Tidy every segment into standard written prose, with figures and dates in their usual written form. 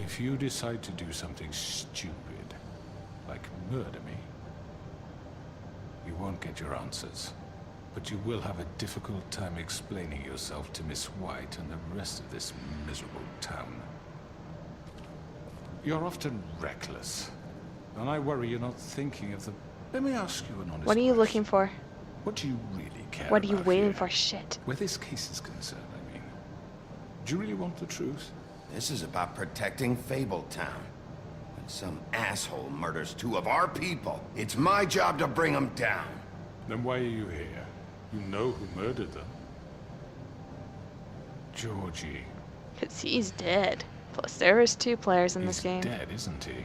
If you decide to do something stupid, like murder me, you won't get your answers. But you will have a difficult time explaining yourself to Miss White and the rest of this miserable town. You're often reckless, and I worry you're not thinking of the... Let me ask you an honest What are you question. looking for? What do you really care What are you about waiting here? for? Shit. Where this case is concerned, I mean. Do you really want the truth? This is about protecting Fabletown. When some asshole murders 2 of our people, it's my job to bring them down. Then why are you here? You know who murdered them. Georgie. Because he's dead. Plus, there is 2 players in this game. He's dead, isn't he?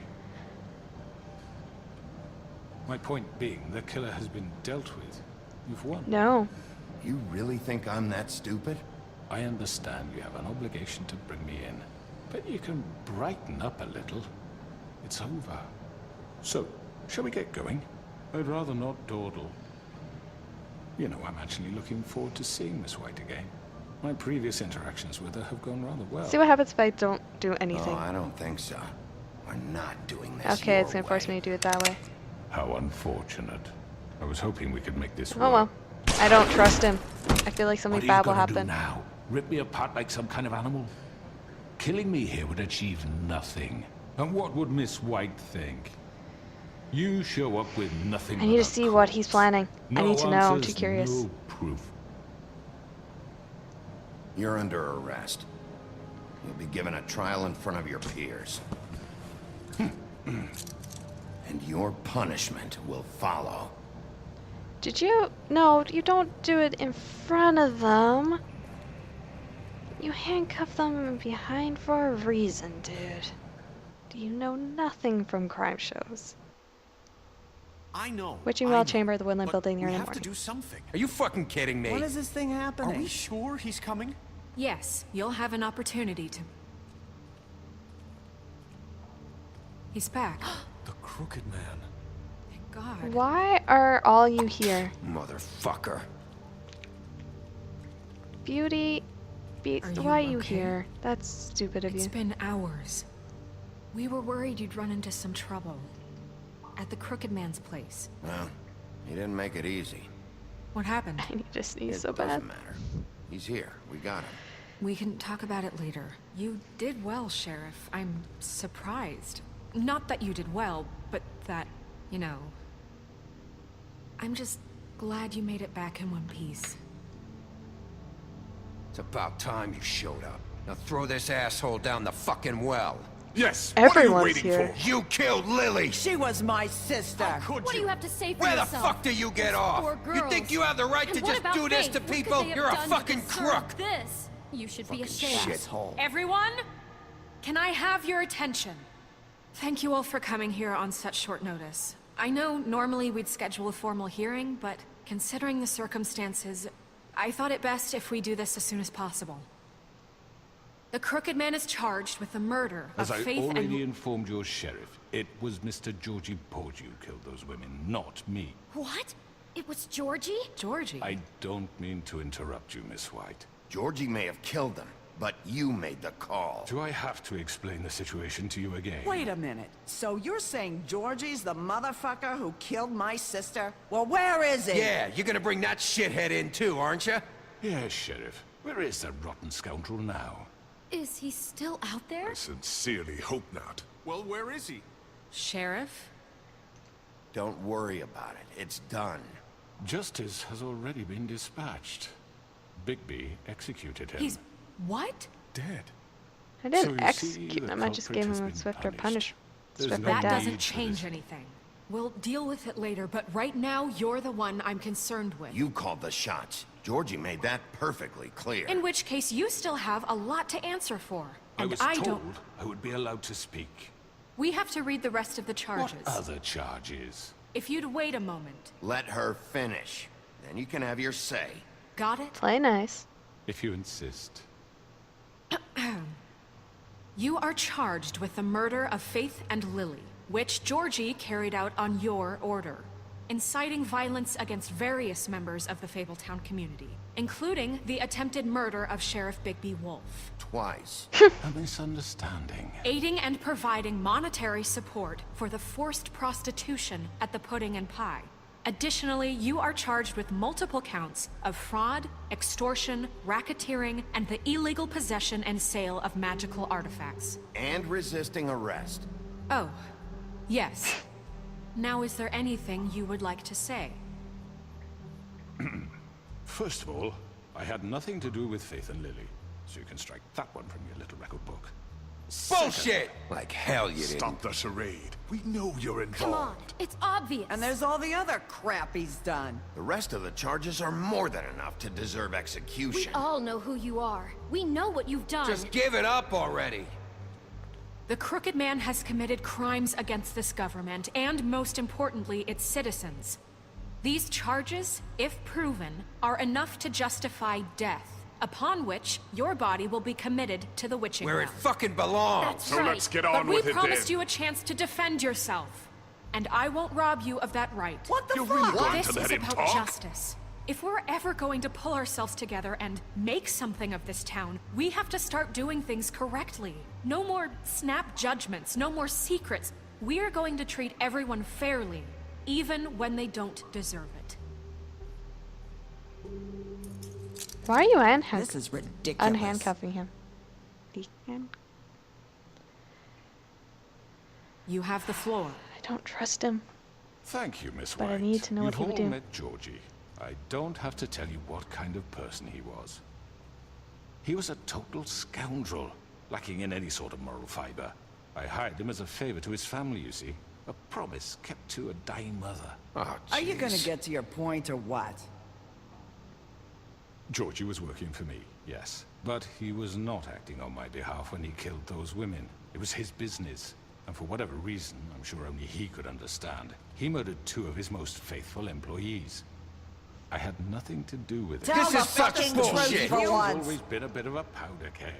My point being, the killer has been dealt with. You've won. No. You really think I'm that stupid? I understand you have an obligation to bring me in, but you can brighten up a little. It's over. So, shall we get going? I'd rather not dawdle. You know, I'm actually looking forward to seeing Miss White again. My previous interactions with her have gone rather well. See what happens if I don't do anything. Oh, I don't think so. We're not doing this Okay, your it's gonna force way. me to do it that way. How unfortunate. I was hoping we could make this work. Oh well. I don't trust him. I feel like something bad will What are you happen. gonna do now? Rip me apart like some kind of animal? Killing me here would achieve nothing. And what would Miss White think? You show up with nothing I need but to a see what he's corpse. planning. I No need to know. I'm answers, too curious. No proof. You're under arrest. You'll be given a trial in front of your peers. And your punishment will follow. Did you? No, you don't do it in front of them. You handcuff them behind for a reason, dude. Do you know nothing from crime shows? I know. Witching I Well know, Chamber of the Woodland but Building, we near the have to morning. do something. Are you fucking kidding me? When is this thing Are happening? we sure he's coming? Yes, you'll have an opportunity to... He's back. The Crooked Man. Thank God. Why are all you here? Motherfucker. Beauty, Are you why are you okay? here? That's stupid of It's you. been hours. We were worried you'd run into some trouble. At the Crooked Man's place. Well, he didn't make it easy. What happened? I need to sneeze It so bad. doesn't matter. He's here. We got him. We can talk about it later. You did well, Sheriff. I'm surprised. Not that you did well, but that, you know... I'm just glad you made it back in one piece. It's about time you showed up. Now throw this asshole down the fucking well. Yes. Everyone's here. You killed Lily! She was my sister. Could What do you? you have to say for Where the yourself? fuck do you get Those off? poor You girls. think you have the right And to what just about do this Faith? to What could people? they have You're a done to fucking deserve crook! This. You should be ashamed. Shithole. Everyone? Can I have your attention? Thank you all for coming here on such short notice. I know normally we'd schedule a formal hearing, but considering the circumstances, I thought it best if we do this as soon as possible. The Crooked Man is charged with the murder As of I Faith already and... informed your sheriff, it was Mr. Georgie Porgy who killed those women, not me. What? It was Georgie? Georgie? I don't mean to interrupt you, Miss White. Georgie may have killed them, but you made the call. Do I have to explain the situation to you again? Wait a minute. So you're saying Georgie's the motherfucker who killed my sister? Well, where is he? Yeah, you're gonna bring that shithead in too, aren't you? Yes, Sheriff. Where is that rotten scoundrel now? Is he still out there? Sincerely hope not. Well, where is he? Sheriff? Don't worry about it. It's done. Justice has already been dispatched. Bigby executed him. He's... what? dead. I So didn't you see, execute the him. I just culprit gave has him a been swifter punished. There's swifter no That death. doesn't need for change this. anything. We'll deal with it later, but right now, you're the one I'm concerned with. You called the shots. Georgie made that perfectly clear. In which case, you still have a lot to answer for. I And was I told don't... I would be allowed to speak. We have to read the rest of the What charges. other charges? If you'd wait a moment. Let her finish. Then you can have your say. Got it? Play nice. If you insist. You are charged with the murder of Faith and Lily, which Georgie carried out on your order. inciting violence against various members of the Fabletown community, including the attempted murder of Sheriff Bigby Wolf. Twice. A misunderstanding. Aiding and providing monetary support for the forced prostitution at the Pudding and Pie. Additionally, you are charged with multiple counts of fraud, extortion, racketeering, and the illegal possession and sale of magical artifacts. And resisting arrest. Oh, yes. Now, is there anything you would like to say? First of all, I had nothing to do with Faith and Lily, so you can strike that one from your little record book. Bullshit! Like hell you didn't. Stop the charade. We know you're Come on, involved. it's obvious. And there's all the other crap he's done. The rest of the charges are more than enough to deserve We execution. all know who you are. We know what you've done. Just give it up already. The Crooked Man has committed crimes against this government, and most importantly, its citizens. These charges, if proven, are enough to justify death, upon which your body will be committed to the witching Where it ground. fucking belongs. That's So right. let's get But on we with it promised then. you a chance to defend yourself, and I won't rob you of that right. What the You're fuck? really going This to let is him about talk? justice. If we're ever going to pull ourselves together and make something of this town, we have to start doing things correctly. No more snap judgments, no more secrets. We're going to treat everyone fairly, even when they don't deserve it. Why are you This is ridiculous. unhandcuffing him? You have the floor. I don't trust him. Thank you, Miss But I White. need to know what You've he would all do. met Georgie. I don't have to tell you what kind of person he was. He was a total scoundrel, lacking in any sort of moral fiber. I hired him as a favor to his family, you see. A promise kept to a dying mother. Oh, Are you gonna jeez. get to your point or what? Georgie was working for me, yes. But he was not acting on my behalf when he killed those women. It was his business. And for whatever reason, I'm sure only he could understand, he murdered 2 of his most faithful employees. I had nothing to do with it. Tell This the is such fucking bullshit. truth for He's once. always been a bit of a powder keg.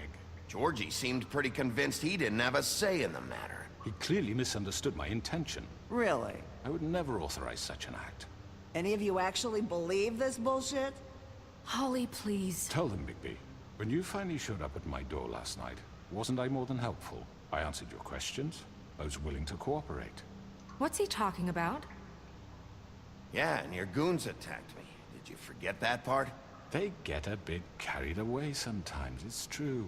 Georgie seemed pretty convinced he didn't have a say in the matter. He clearly misunderstood my intention. Really? I would never authorize such an act. Any of you actually believe this bullshit? Holly, please. Tell them, Bigby. When you finally showed up at my door last night, wasn't I more than helpful? I answered your questions. I was willing to cooperate. What's he talking about? Yeah, and your goons attacked me. Did you forget that part? They get a bit carried away sometimes, it's true.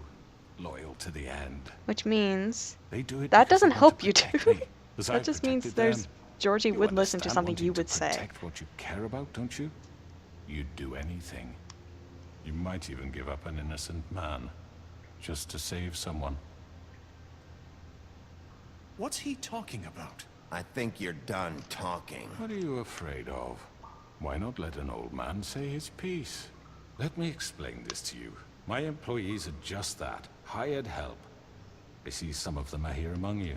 Loyal to the end. Which means They do it that because doesn't they want help to you, protect dude. me, as That I've just means protected there's them. Georgie You would listen to understand something wanting you to would say. protect what you care about, don't you? You'd do anything. You might even give up an innocent man, just to save someone. What's he talking about? I think you're done talking. What are you afraid of? Why not let an old man say his piece? Let me explain this to you. My employees are just that, hired help. I see some of them are here among you.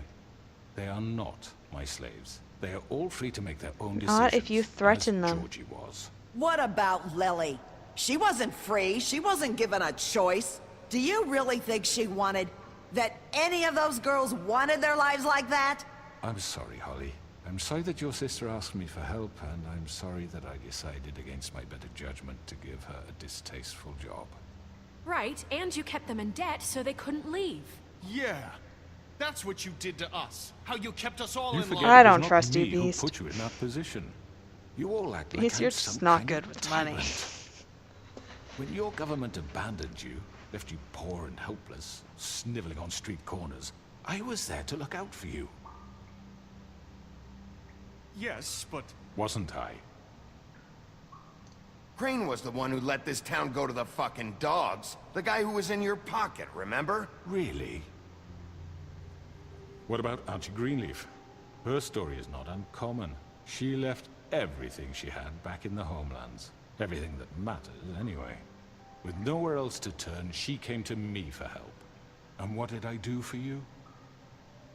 They are not my slaves. They are all free to make their own decisions. Not if you threaten as them. Georgie was. What about Lily? She wasn't free. She wasn't given a choice. Do you really think she wanted... that any of those girls wanted their lives like that? I'm sorry, Holly. I'm sorry that your sister asked me for help, and I'm sorry that I decided against my better judgment to give her a distasteful job. Right, and you kept them in debt so they couldn't leave. Yeah. That's what you did to us. How you kept us all You in forget line. I it was don't not trust you, me who Beast. put you in that position. You all act like Beast, I'm you're some just not kind good of with money. tyrant. When your government abandoned you, left you poor and helpless, sniveling on street corners, I was there to look out for you. Yes, but Wasn't I? Crane was the one who let this town go to the fucking dogs. The guy who was in your pocket, remember? Really? What about Auntie Greenleaf? Her story is not uncommon. She left everything she had back in the homelands. Everything that matters, anyway. With nowhere else to turn, she came to me for help. And what did I do for you?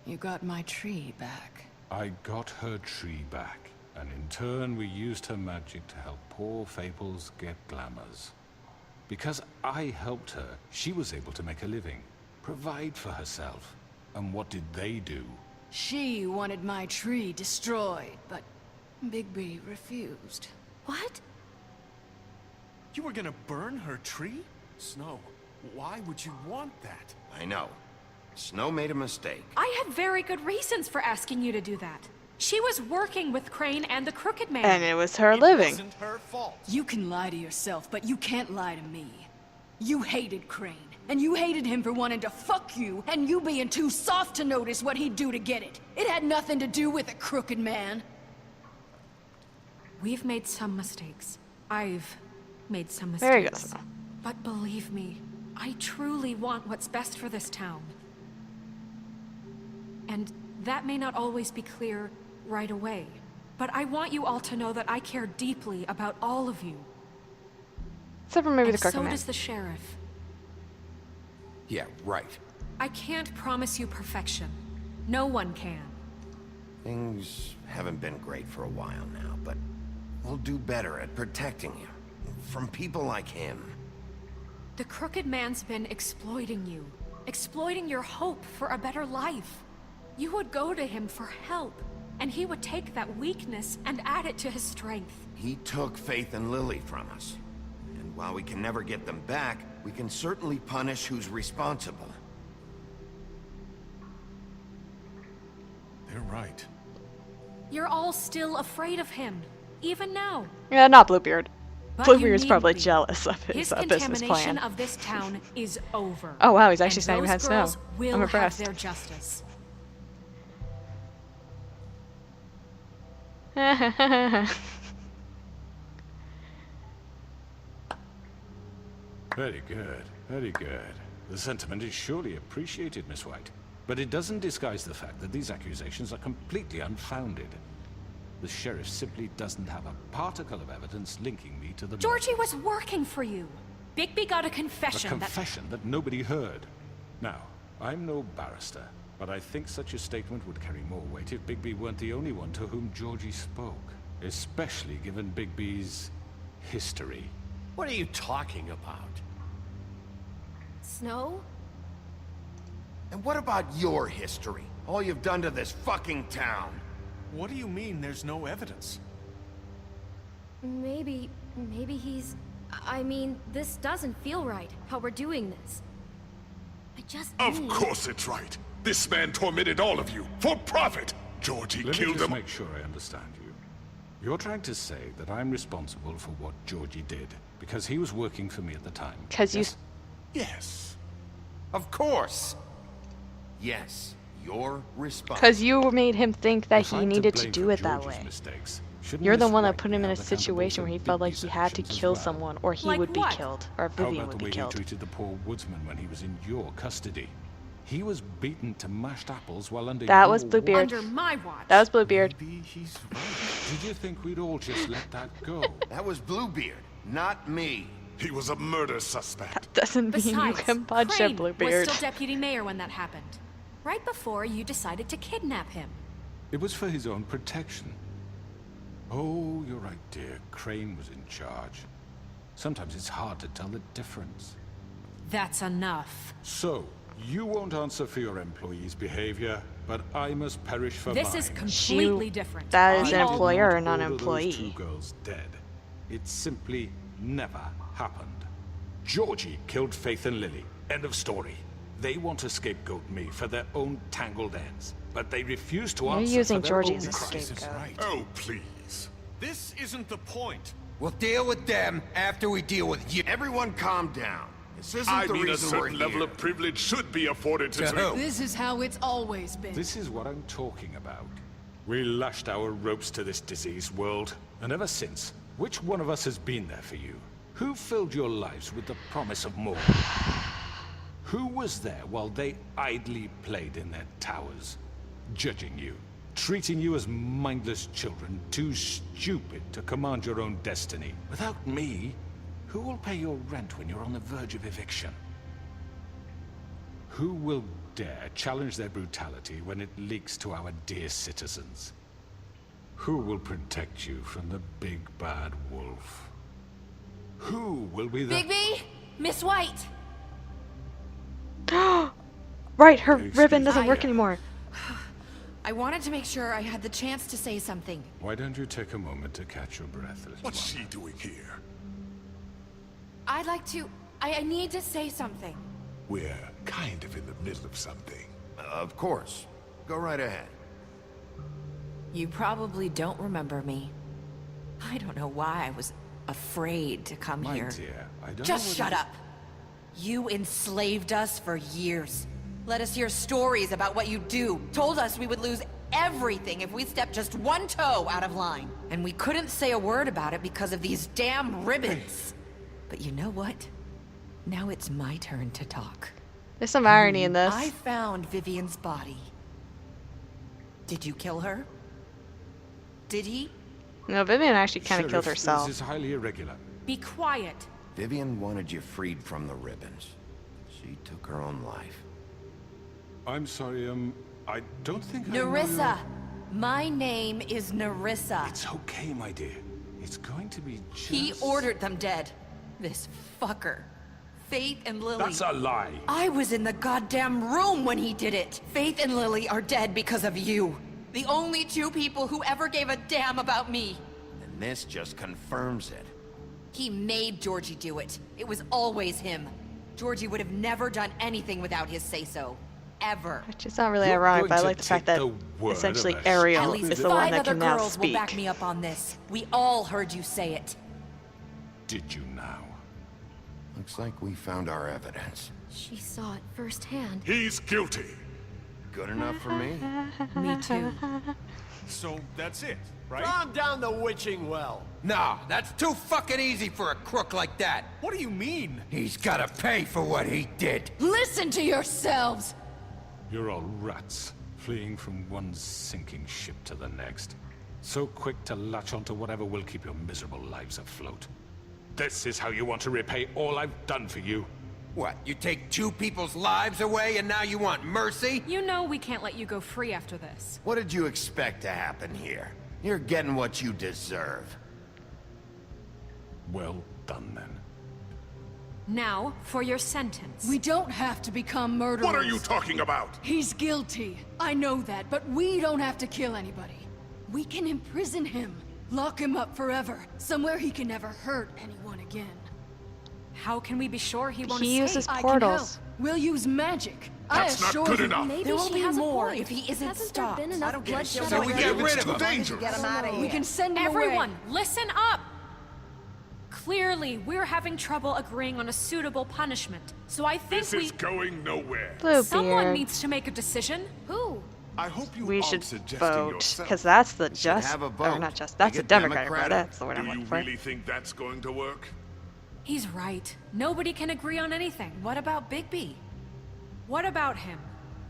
You got my tree back. I got her tree back, and in turn we used her magic to help poor Fables get glamours. Because I helped her, she was able to make a living, provide for herself. And what did they do? She wanted my tree destroyed, but Bigby refused. What? You were gonna burn her tree? Snow, why would you want that? I know. Snow made a mistake. I had very good reasons for asking you to do that. She was working with Crane and the Crooked Man. And it was her It living. wasn't her fault. You can lie to yourself, but you can't lie to me. You hated Crane, and you hated him for wanting to fuck you, and you being too soft to notice what he'd do to get it. It had nothing to do with a Crooked Man. We've made some mistakes. I've made some There you go, mistakes. Snow. But believe me, I truly want what's best for this town. And that may not always be clear right away. But I want you all to know that I care deeply about all of you. Except for maybe And the Crooked so Man. does the sheriff. Yeah, right. I can't promise you perfection. No one can. Things haven't been great for a while now, but we'll do better at protecting you. From people like him. The Crooked Man's been exploiting you. Exploiting your hope for a better life. You would go to him for help, and he would take that weakness and add it to his strength. He took Faith and Lily from us. And while we can never get them back, we can certainly punish who's responsible. They're right. You're all still afraid of him, even now. Yeah, not Bluebeard. But you Bluebeard's needn't probably be. jealous of his His business contamination plan. of this town is over. Oh wow, he's actually And standing behind those Snow. girls will I'm have impressed. their justice. Very good, very good. The sentiment is surely appreciated, Miss White. But it doesn't disguise the fact that these accusations are completely unfounded. The sheriff simply doesn't have a particle of evidence linking me to the Georgie murder. was working for you. Bigby got a A confession confession that nobody heard. Now, I'm no barrister, but I think such a statement would carry more weight if Bigby weren't the only one to whom Georgie spoke. Especially given Bigby's history. What are you talking about? Snow? And what about your history? All you've done to this fucking town? What do you mean there's no evidence? Maybe he's... I mean, this doesn't feel right, how we're doing this. I just Of need... course it's right. This man tormented all of you for profit. Georgie Let me killed just him. make sure I understand you. You're trying to say that I'm responsible for what Georgie did because he was working for me at the time. Because you... Yes? Yes. Of course. Yes, you're responsible. Because you made him think that If he I'm needed to blame do for it that Georgie's way. mistakes, shouldn't You're the Miss one that White put be him in a held accountable situation for where he felt like Bigby's he had to actions as kill well? someone, or he Like would be what? killed, or How Vivian about would the be way killed. he treated the poor woodsman when he was in your custody? He was beaten to mashed apples while under That your was Bluebeard. under my watch. That was Bluebeard. Maybe he's right. Did you think we'd all just let that go? That was Bluebeard, not me. He was a murder suspect. Doesn't mean you Besides, can punch Crane a Bluebeard. was still deputy mayor when that happened. Right before you decided to kidnap him. It was for his own protection. Oh, you're right, dear. Crane was in charge. Sometimes it's hard to tell the difference. That's enough. So, you won't answer for your employees' behavior, but I must perish for This mine. is completely different. That is We an all- employer or I not order those two employee. girls dead. It simply never happened. Georgie killed Faith and Lily. End of story. They want to scapegoat me for their own tangled ends, but they refuse to You're answer using for their Georgie own as a crimes. scapegoat. Right. Oh, please. This isn't the point. We'll deal with them after we deal with you. Everyone calm down. This isn't I the mean, a reason we're certain level here. of privilege should be afforded to... To who? This is how it's always been. This is what I'm talking about. We lashed our ropes to this diseased world, and ever since, which one of us has been there for you? Who filled your lives with the promise of more? Who was there while they idly played in their towers, judging you, treating you as mindless children, too stupid to command your own destiny? Without me, who will pay your rent when you're on the verge of eviction? Who will dare challenge their brutality when it leaks to our dear citizens? Who will protect you from the big bad wolf? Who will be the... Bigby? Miss White! Right, her Excuse ribbon me. doesn't work anymore. I wanted to make sure I had the chance to say something. Why don't you take a moment to catch your breath, little What's one? she doing here? I'd like to... I need to say something. We're kind of in the middle of something. Of course. Go right ahead. You probably don't remember me. I don't know why I was afraid to come My here. dear, I don't Just know shut what up. You enslaved us for years. Let us hear stories about what you do. Told us we would lose everything if we stepped just one toe out of line. And we couldn't say a word about it because of these damn ribbons. But you know what? Now it's my turn to talk. There's some irony in this. I found Vivian's body. Did you kill her? Did he? No, Vivian actually kind of Sheriff, killed herself. This is highly irregular. Be quiet. Vivian wanted you freed from the ribbons. She took her own life. I'm sorry, I don't think I know Nerissa! My name is Nerissa. It's okay, my dear. It's going to be just... He ordered them dead. This fucker. Faith and Lily. That's a lie. I was in the goddamn room when he did it. Faith and Lily are dead because of you. The only two people who ever gave a damn about me. And this just confirms it. He made Georgie do it. It was always him. Georgie would have never done anything without his say-so. Ever. Which is not really You're ironic, going but I to like the fact take that the word essentially of a Ariel At least is the one 5 that other can now girls will speak. back me up on this. We all heard you say it. Did you now? Looks like we found our evidence. She saw it firsthand. He's guilty. Good enough for me? Me too. So that's it, right? Calm down the witching well. Nah, that's too fucking easy for a crook like that. What do you mean? He's gotta pay for what he did. Listen to yourselves! You're all rats, fleeing from one sinking ship to the next. So quick to latch onto whatever will keep your miserable lives afloat. This is how you want to repay all I've done for you? What, you take 2 people's lives away and now you want mercy? You know we can't let you go free after this. What did you expect to happen here? You're getting what you deserve. Well done, then. Now, for your sentence. We don't have to become murderers. What are you talking about? He's guilty. I know that, but we don't have to kill anybody. We can imprison him. Lock him up forever. Somewhere he can never hurt anyone again. How can we be sure he won't He escape? uses I portals. can help. We'll use magic. That's I not assure good you. enough. Maybe There will she be has more a point. if he isn't Hasn't stopped. there been I enough don't get it. bloodshed So we already? get rid It's of too him. dangerous. Get him out of here. We can send him Everyone, away. listen up! Clearly, we're having trouble agreeing on a suitable punishment. So I think This is going nowhere. someone Bluebeard. needs to make a decision. Who? I hope you We aren't should suggesting vote, yourself. because that's the should just, have a or vote. not just, that's Make the it Democratic Party. democratic. That's the word Do I'm you looking for. really think that's going to work? He's right. Nobody can agree on anything. What about Bigby? What about him?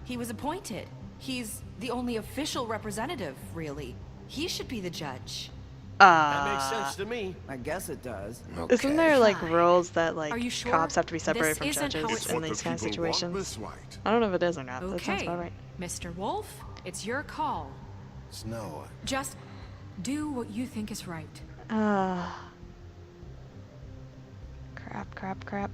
He was appointed. He's the only official representative, really. He should be the judge. That makes sense to me. I guess it does. Isn't there like fine. rules that like Are you sure? cops have to be separated This from isn't how judges it's It's in what these the kind of people want, situations? Miss White. I don't know if it is or not. That sounds Okay, about right. Mr. Wolf, it's your call. Snow. Just do what you think is right. Crap.